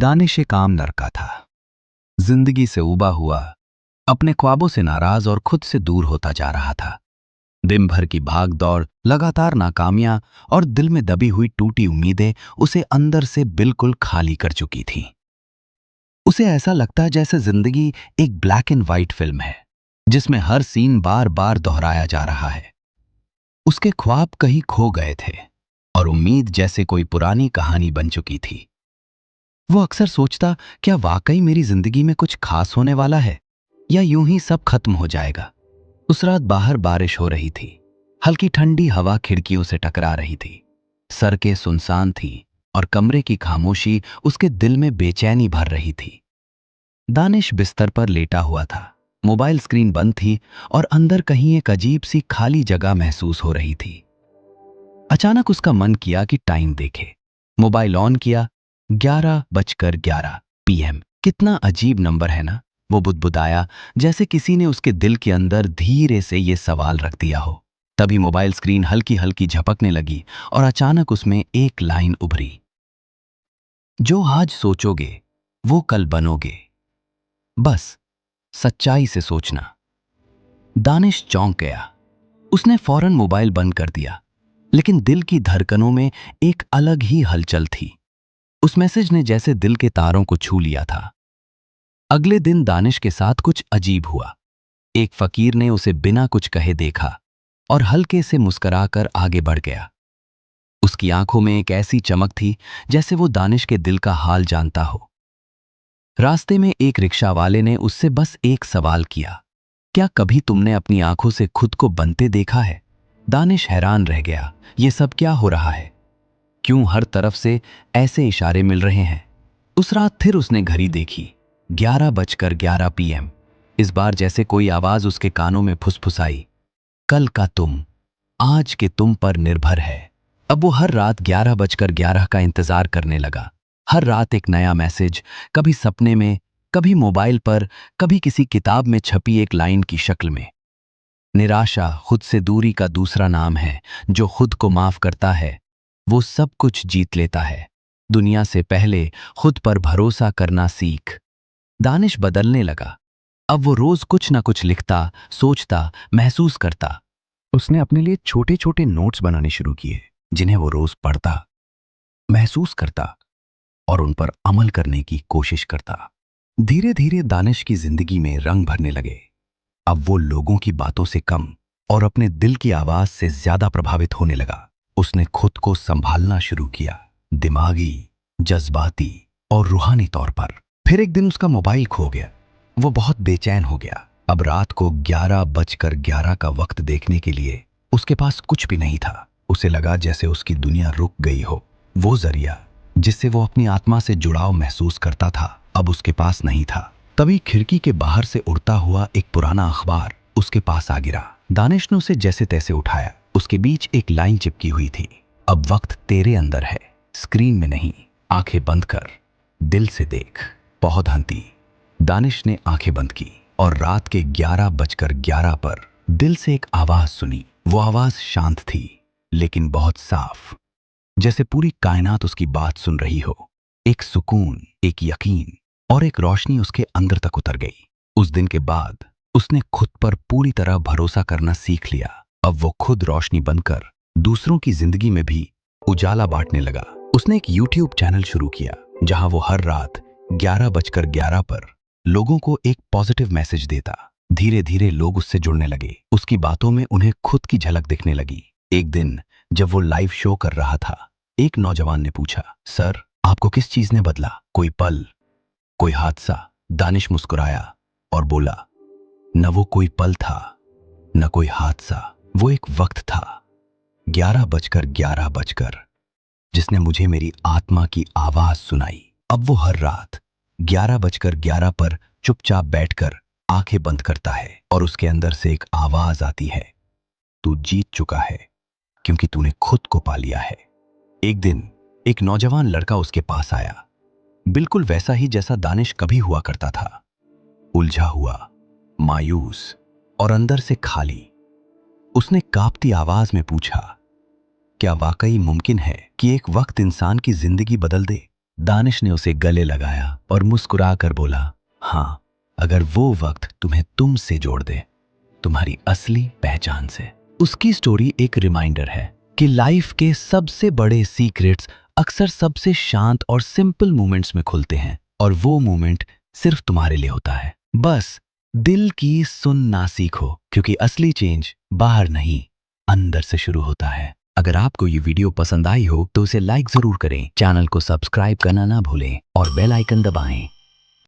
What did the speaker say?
दानिश एक आम लड़का था, जिंदगी से उबा हुआ, अपने ख्वाबों से नाराज और खुद से दूर होता जा रहा था। दिन भर की भाग दौड़, लगातार नाकामियां और दिल में दबी हुई टूटी उम्मीदें उसे अंदर से बिल्कुल खाली कर चुकी थीं। उसे ऐसा लगता जैसे जिंदगी एक ब्लैक एंड व्हाइट फिल्म है, जिसमें हर सीन बार बार दोहराया जा रहा है। उसके ख्वाब कहीं खो गए थे और उम्मीद जैसे कोई पुरानी कहानी बन चुकी थी। वो अक्सर सोचता, क्या वाकई मेरी जिंदगी में कुछ खास होने वाला है या यूं ही सब खत्म हो जाएगा। उस रात बाहर बारिश हो रही थी। हल्की ठंडी हवा खिड़कियों से टकरा रही थी। सड़कें सुनसान थी और कमरे की खामोशी उसके दिल में बेचैनी भर रही थी। दानिश बिस्तर पर लेटा हुआ था। मोबाइल स्क्रीन बंद थी और अंदर कहीं एक अजीब सी खाली जगह महसूस हो रही थी। अचानक उसका मन किया कि टाइम देखे। मोबाइल ऑन किया। 11:11 PM। कितना अजीब नंबर है ना, वो बुदबुदाया, जैसे किसी ने उसके दिल के अंदर धीरे से ये सवाल रख दिया हो। तभी मोबाइल स्क्रीन हल्की हल्की झपकने लगी और अचानक उसमें एक लाइन उभरी, जो आज सोचोगे वो कल बनोगे, बस सच्चाई से सोचना। दानिश चौंक गया। उसने फौरन मोबाइल बंद कर दिया, लेकिन दिल की धड़कनों में एक अलग ही हलचल थी। उस मैसेज ने जैसे दिल के तारों को छू लिया था। अगले दिन दानिश के साथ कुछ अजीब हुआ। एक फकीर ने उसे बिना कुछ कहे देखा और हल्के से मुस्कुराकर आगे बढ़ गया। उसकी आंखों में एक ऐसी चमक थी जैसे वो दानिश के दिल का हाल जानता हो। रास्ते में एक रिक्शा वाले ने उससे बस एक सवाल किया, क्या कभी तुमने अपनी आंखों से खुद को बनते देखा है? दानिश हैरान रह गया, ये सब क्या हो रहा है? क्यों हर तरफ से ऐसे इशारे मिल रहे हैं? उस रात फिर उसने घड़ी देखी। 11:11 PM। इस बार जैसे कोई आवाज उसके कानों में फुसफुसाई, कल का तुम आज के तुम पर निर्भर है। अब वो हर रात 11:11 का इंतजार करने लगा। हर रात एक नया मैसेज, कभी सपने में, कभी मोबाइल पर, कभी किसी किताब में छपी एक लाइन की शक्ल में। निराशा खुद से दूरी का दूसरा नाम है। जो खुद को माफ करता है वो सब कुछ जीत लेता है। दुनिया से पहले खुद पर भरोसा करना सीख। दानिश बदलने लगा। अब वो रोज कुछ ना कुछ लिखता, सोचता, महसूस करता। उसने अपने लिए छोटे छोटे नोट्स बनाने शुरू किए, जिन्हें वो रोज पढ़ता, महसूस करता और उन पर अमल करने की कोशिश करता। धीरे धीरे दानिश की जिंदगी में रंग भरने लगे। अब वो लोगों की बातों से कम और अपने दिल की आवाज से ज्यादा प्रभावित होने लगा। उसने खुद को संभालना शुरू किया, दिमागी, जज्बाती और रूहानी तौर पर। फिर एक दिन उसका मोबाइल खो गया। वो बहुत बेचैन हो गया। अब रात को 11:11 का वक्त देखने के लिए उसके पास कुछ भी नहीं था। उसे लगा जैसे उसकी दुनिया रुक गई हो। वो जरिया जिससे वो अपनी आत्मा से जुड़ाव महसूस करता था, अब उसके पास नहीं था। तभी खिड़की के बाहर से उड़ता हुआ एक पुराना अखबार उसके पास आ गिरा। दानिश ने उसे जैसे तैसे उठाया। उसके बीच एक लाइन चिपकी हुई थी, अब वक्त तेरे अंदर है, स्क्रीन में नहीं। आंखें बंद कर, दिल से देख, बहुत हंती। दानिश ने आंखें बंद की और रात के 11:11 पर दिल से एक आवाज सुनी। वो आवाज शांत थी लेकिन बहुत साफ, जैसे पूरी कायनात उसकी बात सुन रही हो। एक सुकून, एक यकीन और एक रोशनी उसके अंदर तक उतर गई। उस दिन के बाद उसने खुद पर पूरी तरह भरोसा करना सीख लिया। अब वो खुद रोशनी बनकर दूसरों की जिंदगी में भी उजाला बांटने लगा। उसने एक YouTube चैनल शुरू किया, जहां वो हर रात 11:11 पर लोगों को एक पॉजिटिव मैसेज देता। धीरे धीरे लोग उससे जुड़ने लगे। उसकी बातों में उन्हें खुद की झलक दिखने लगी। एक दिन जब वो लाइव शो कर रहा था, एक नौजवान ने पूछा, सर आपको किस चीज ने बदला? कोई पल, कोई हादसा? दानिश मुस्कुराया और बोला, न वो कोई पल था, न कोई हादसा, वो एक वक्त था, 11:11 जिसने मुझे मेरी आत्मा की आवाज सुनाई। अब वो हर रात 11:11 पर चुपचाप बैठकर आंखें बंद करता है और उसके अंदर से एक आवाज आती है, तू जीत चुका है क्योंकि तूने खुद को पा लिया है। एक दिन एक नौजवान लड़का उसके पास आया, बिल्कुल वैसा ही जैसा दानिश कभी हुआ करता था, उलझा हुआ, मायूस और अंदर से खाली। उसने कांपती आवाज में पूछा, क्या वाकई मुमकिन है कि एक वक्त इंसान की जिंदगी बदल दे? दानिश ने उसे गले लगाया और मुस्कुराकर बोला, हाँ, अगर वो वक्त तुम्हें तुमसे जोड़ दे, तुम्हारी असली पहचान से। उसकी स्टोरी एक रिमाइंडर है कि लाइफ के सबसे बड़े सीक्रेट्स अक्सर सबसे शांत और सिंपल मोमेंट्स में खुलते हैं, और वो मोमेंट सिर्फ तुम्हारे लिए होता है। बस दिल की सुनना सीखो, क्योंकि असली चेंज बाहर नहीं, अंदर से शुरू होता है। अगर आपको ये वीडियो पसंद आई हो तो उसे लाइक जरूर करें, चैनल को सब्सक्राइब करना ना भूलें और बेल आइकन दबाएं